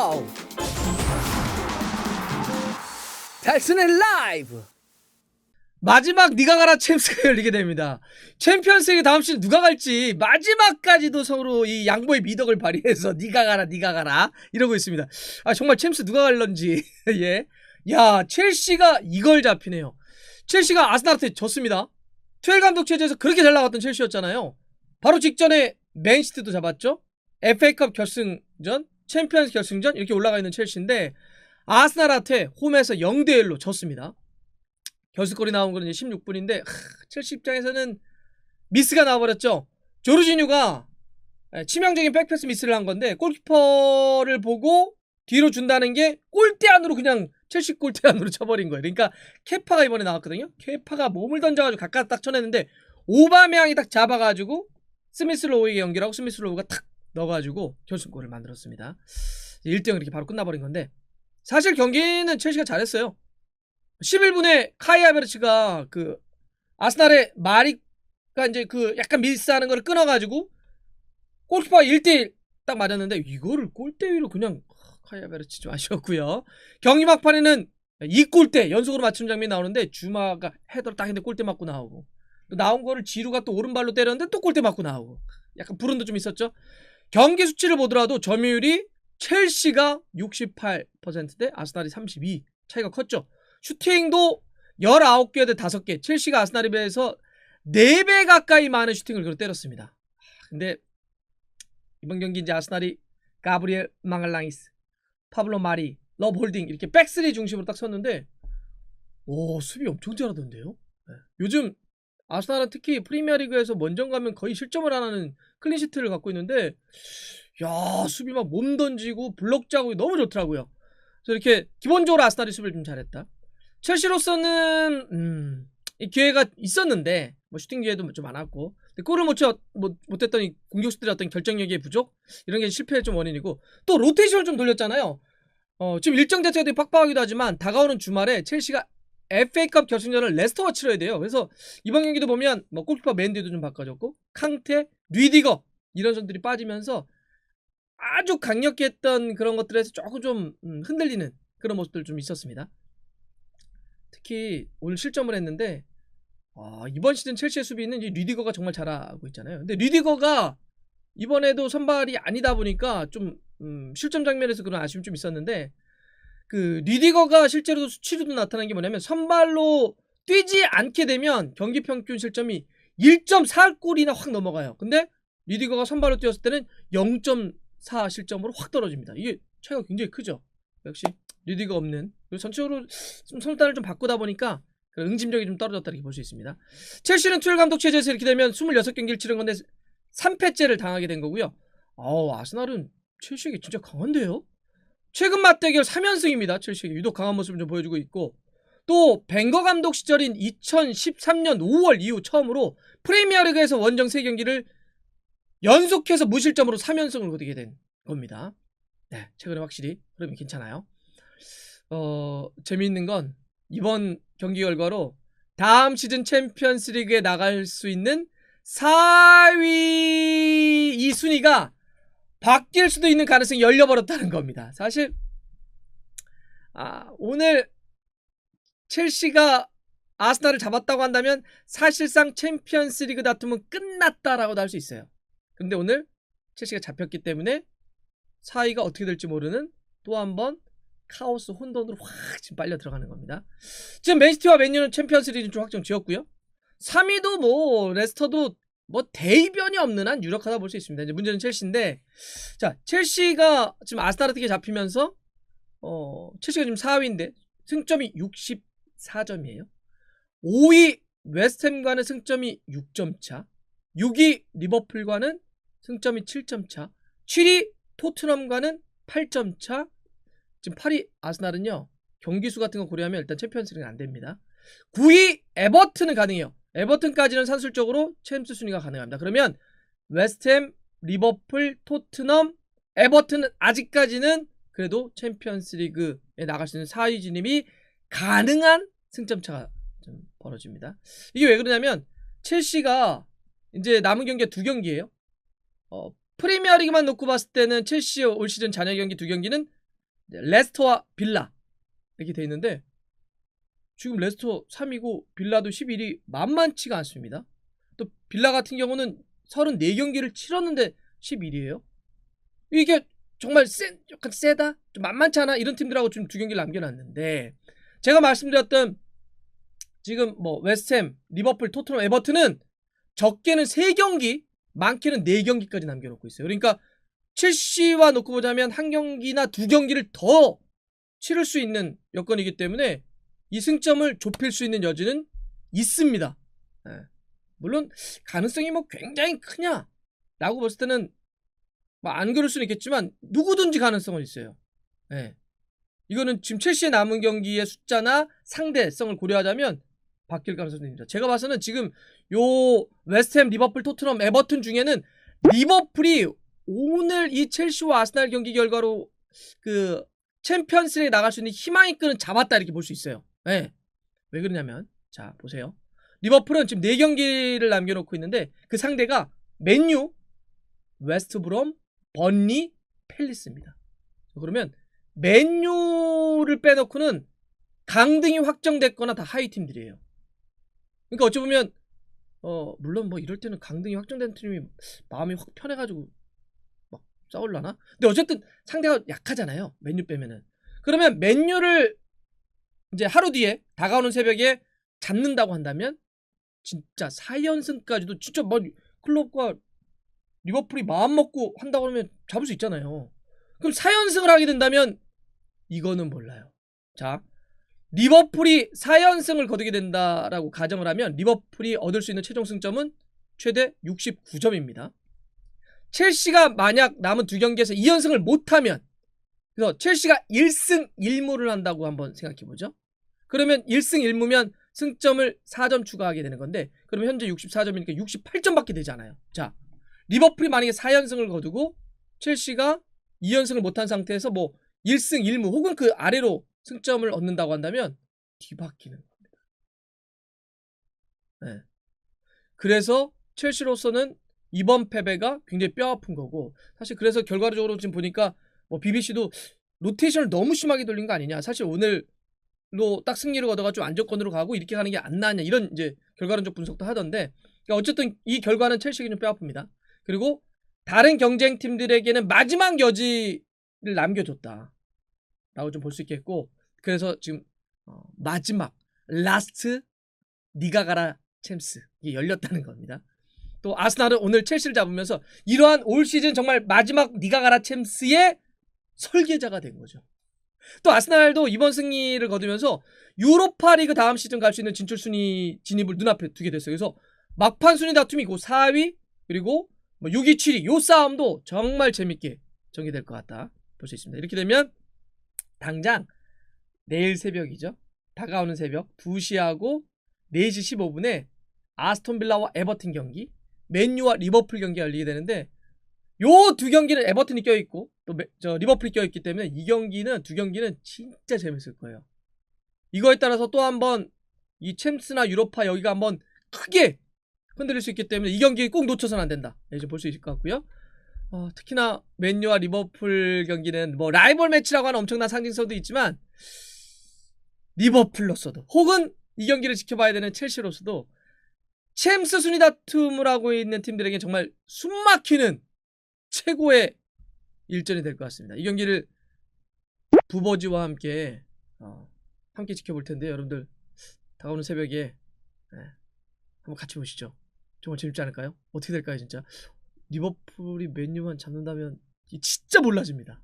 쇼! 달순의 라이브! 마지막 니가 가라 챔스가 열리게 됩니다. 챔피언스리그 다음 시즌 누가 갈지 마지막까지도 서로 이 양보의 미덕을 발휘해서 니가 가라 니가 가라 이러고 있습니다. 아 정말 챔스 누가 갈런지 예. 야 첼시가 이걸 잡히네요. 첼시가 아스날한테 졌습니다. 투엘 감독 체제에서 그렇게 잘 나갔던 첼시였잖아요. 바로 직전에 맨시티도 잡았죠. FA컵 결승전, 챔피언스 결승전 이렇게 올라가 있는 첼시인데 아스날한테 홈에서 0대1로 졌습니다. 결승골이 나온 건 이제 16분인데 첼시 입장에서는 미스가 나와버렸죠. 조르지뉴가 치명적인 백패스 미스를 한 건데 골키퍼를 보고 뒤로 준다는 게 골대 안으로 그냥 첼시 골대 안으로 쳐버린 거예요. 그러니까 케파가 이번에 나왔거든요. 케파가 몸을 던져가지고 가까이 딱 쳐냈는데 오바메양이 딱 잡아가지고 스미스 로우에게 연결하고 스미스 로우가 탁 넣어가지고 결승골을 만들었습니다. 1대0 이렇게 바로 끝나버린 건데 사실 경기는 첼시가 잘했어요. 11분에 카이 하베르츠가 그 아스날의 마리가 이제 그 약간 밀스하는 거를 끊어가지고 골키퍼가 1대1 딱 맞았는데 이거를 골대 위로 그냥 카이 하베르츠 좀 아쉬웠고요. 경기 막판에는 2골대 연속으로 맞춘 장면이 나오는데 주마가 헤더를 딱 했는데 골대 맞고 나오고 또 나온 거를 지루가 또 오른발로 때렸는데 또 골대 맞고 나오고 약간 불운도 좀 있었죠. 경기 수치를 보더라도 점유율이 첼시가 68%대 아스날이 32 차이가 컸죠. 슈팅도 19개 대 5개 첼시가 아스날에 비해서 4배 가까이 많은 슈팅을 때렸습니다. 근데 이번 경기 이제 아스날이 가브리엘 망갈랑이스, 파블로 마리, 러브 홀딩 이렇게 백스리 중심으로 딱 섰는데 오 수비 엄청 잘하던데요. 네. 요즘 아스날은 특히 프리미어리그에서 먼저 가면 거의 실점을 안 하는 클린시트를 갖고 있는데 야 수비 막 몸 던지고 블록 짜고 너무 좋더라고요. 그래서 이렇게 기본적으로 아스날이 수비를 좀 잘했다. 첼시로서는 이 기회가 있었는데 뭐 슈팅 기회도 좀 많았고 골을 못했더니 공격수들의 어떤 결정력의 부족 이런 게 실패의 좀 원인이고 또 로테이션을 좀 돌렸잖아요. 지금 일정 자체가 되게 빡빡하기도 하지만 다가오는 주말에 첼시가 FA컵 결승전을 레스터와 치러야 돼요. 그래서 이번 경기도 보면 뭐 골키퍼 맨디도 좀 바꿔줬고 캉테, 뉘디거 이런 선들이 빠지면서 아주 강력히 했던 그런 것들에서 조금 좀 흔들리는 그런 모습들 좀 있었습니다. 특히 오늘 실점을 했는데 이번 시즌 첼시의 수비는 이 뉘디거가 정말 잘하고 있잖아요. 근데 뉘디거가 이번에도 선발이 아니다 보니까 좀 실점 장면에서 그런 아쉬움이 좀 있었는데 그 뉘디거가 실제로도 수치로도 나타난 게 뭐냐면 선발로 뛰지 않게 되면 경기 평균 실점이 1.4골이나 확 넘어가요. 근데 뉘디거가 선발로 뛰었을 때는 0.4 실점으로 확 떨어집니다. 이게 차이가 굉장히 크죠. 역시 뉘디거 없는 전체적으로 좀 선수단을 좀 바꾸다 보니까 응집력이 좀 떨어졌다 이렇게 볼 수 있습니다. 첼시는 투엘 감독 체제에서 이렇게 되면 26경기를 치른 건데 3패째를 당하게 된 거고요. 아스날은 첼시에게 진짜 강한데요. 최근 맞대결 3연승입니다. 첼시에게 유독 강한 모습을 좀 보여주고 있고 또 벵거 감독 시절인 2013년 5월 이후 처음으로 프리미어리그에서 원정 3경기를 연속해서 무실점으로 3연승을 거두게 된 겁니다. 네, 최근에 확실히 흐름이 괜찮아요. 재미있는 건 이번 경기 결과로 다음 시즌 챔피언스 리그에 나갈 수 있는 4위 이 순위가 바뀔 수도 있는 가능성이 열려버렸다는 겁니다. 사실 오늘 첼시가 아스날을 잡았다고 한다면 사실상 챔피언스 리그 다툼은 끝났다라고도 할 수 있어요. 근데 오늘 첼시가 잡혔기 때문에 4위가 어떻게 될지 모르는 또 한 번 카오스 혼돈으로 확 지금 빨려 들어가는 겁니다. 지금 맨시티와 맨유는 챔피언스 리그 좀 확정 지었고요. 3위도 뭐 레스터도 뭐 대이변이 없는 한 유력하다 볼 수 있습니다. 이제 문제는 첼시인데 자 첼시가 지금 아스날한테 잡히면서 첼시가 지금 4위인데 승점이 64점이에요. 5위 웨스트햄과는 승점이 6점 차, 6위 리버풀과는 승점이 7점 차, 7위 토트넘과는 8점 차. 지금 8위 아스날은요 경기수 같은 거 고려하면 일단 챔피언스리그는 안 됩니다. 9위 에버튼은 가능해요. 에버튼까지는 산술적으로 챔스 순위가 가능합니다. 그러면 웨스트햄, 리버풀, 토트넘, 에버튼은 아직까지는 그래도 챔피언스리그에 나갈 수 있는 4위 진입이 가능한 승점차가 좀 벌어집니다. 이게 왜 그러냐면 첼시가 이제 남은 경기가 2경기예요. 프리미어리그만 놓고 봤을 때는 첼시의 올 시즌 잔여 경기 2경기는 레스터와 빌라 이렇게 돼 있는데 지금 레스터 3위고 빌라도 11위 만만치가 않습니다. 또 빌라 같은 경우는 34경기를 치렀는데 11위예요. 이게 정말 약간 세다? 좀 만만치 않아? 이런 팀들하고 좀 2경기를 남겨놨는데 제가 말씀드렸던 지금 뭐 웨스트햄, 리버풀, 토트넘, 에버튼은 적게는 3경기, 많게는 4경기까지 남겨놓고 있어요. 그러니까 첼시와 놓고 보자면 1경기나 2경기를 더 치를 수 있는 여건이기 때문에 이 승점을 좁힐 수 있는 여지는 있습니다. 네. 물론 가능성이 뭐 굉장히 크냐 라고 봤을 때는 뭐 안 그럴 수는 있겠지만 누구든지 가능성은 있어요. 네. 이거는 지금 첼시의 남은 경기의 숫자나 상대성을 고려하자면 바뀔 가능성이 있습니다. 제가 봐서는 지금 요 웨스트햄, 리버풀, 토트넘, 에버튼 중에는 리버풀이 오늘 이 첼시와 아스날 경기 결과로 그 챔피언스리그에 나갈 수 있는 희망의 끈은 잡았다 이렇게 볼 수 있어요. 네. 왜 그러냐면 자 보세요. 리버풀은 지금 4경기를 남겨놓고 있는데 그 상대가 맨유, 웨스트브롬, 번리, 팰리스입니다. 그러면 맨유를 빼놓고는 강등이 확정됐거나 다 하위 팀들이에요. 그러니까 어찌 보면 물론 뭐 이럴 때는 강등이 확정된 팀이 마음이 확 편해가지고 막 싸울라나? 근데 어쨌든 상대가 약하잖아요. 맨유 빼면은. 그러면 맨유를 이제 하루 뒤에 다가오는 새벽에 잡는다고 한다면 진짜 4연승까지도 진짜 뭐 클럽과 리버풀이 마음 먹고 한다고 하면 잡을 수 있잖아요. 그럼 4연승을 하게 된다면 이거는 몰라요. 자, 리버풀이 4연승을 거두게 된다라고 가정을 하면 리버풀이 얻을 수 있는 최종 승점은 최대 69점입니다. 첼시가 만약 남은 2경기에서 2연승을 못하면 그래서 첼시가 1승 1무를 한다고 한번 생각해보죠. 그러면 1승 1무면 승점을 4점 추가하게 되는 건데 그러면 현재 64점이니까 68점밖에 되지 않아요. 자, 리버풀이 만약에 4연승을 거두고 첼시가 2연승을 못한 상태에서 뭐 1승 1무 혹은 그 아래로 승점을 얻는다고 한다면 뒤바뀌는 겁니다. 네. 그래서 첼시로서는 이번 패배가 굉장히 뼈아픈 거고 사실 그래서 결과적으로 지금 보니까 뭐 BBC도 로테이션을 너무 심하게 돌린 거 아니냐. 사실 오늘로 딱 승리를 거둬가 좀 안정권으로 가고 이렇게 가는 게 안 나았냐 이런 이제 결과론적 분석도 하던데 그러니까 어쨌든 이 결과는 첼시에게 좀 뼈아픕니다. 그리고 다른 경쟁팀들에게는 마지막 여지를 남겨줬다 라고 좀 볼 수 있겠고 그래서 지금 마지막 라스트 니가 가라 챔스 이게 열렸다는 겁니다. 또 아스날은 오늘 첼시를 잡으면서 이러한 올 시즌 정말 마지막 니가 가라 챔스의 설계자가 된 거죠. 또 아스날도 이번 승리를 거두면서 유로파리그 다음 시즌 갈 수 있는 진출 순위 진입을 눈앞에 두게 됐어요. 그래서 막판 순위 다툼이 고 4위 그리고 뭐 6위, 7위 요 싸움도 정말 재밌게 전개될 것 같다 볼 수 있습니다. 이렇게 되면 당장 내일 새벽이죠. 다가오는 새벽 2시하고 4시 15분에 아스톤빌라와 에버튼 경기 맨유와 리버풀 경기가 열리게 되는데 요 두 경기는 에버튼이 껴있고 또 리버풀이 껴있기 때문에 이 경기는 두 경기는 진짜 재밌을 거예요. 이거에 따라서 또 한번 이 챔스나 유로파 여기가 한번 크게 흔들릴 수 있기 때문에 이 경기 꼭 놓쳐서는 안 된다. 이제 볼 수 있을 것 같고요. 특히나 맨유와 리버풀 경기는 뭐 라이벌 매치라고 하는 엄청난 상징성도 있지만 리버풀로서도 혹은 이 경기를 지켜봐야 되는 첼시로서도 챔스 순위 다툼을 하고 있는 팀들에게 정말 숨막히는 최고의 일전이 될 것 같습니다. 이 경기를 부버지와 함께 지켜볼 텐데 여러분들 다가오는 새벽에 한번 같이 보시죠. 정말 재밌지 않을까요? 어떻게 될까요 진짜? 리버풀이 맨유만 잡는다면 진짜 몰라집니다.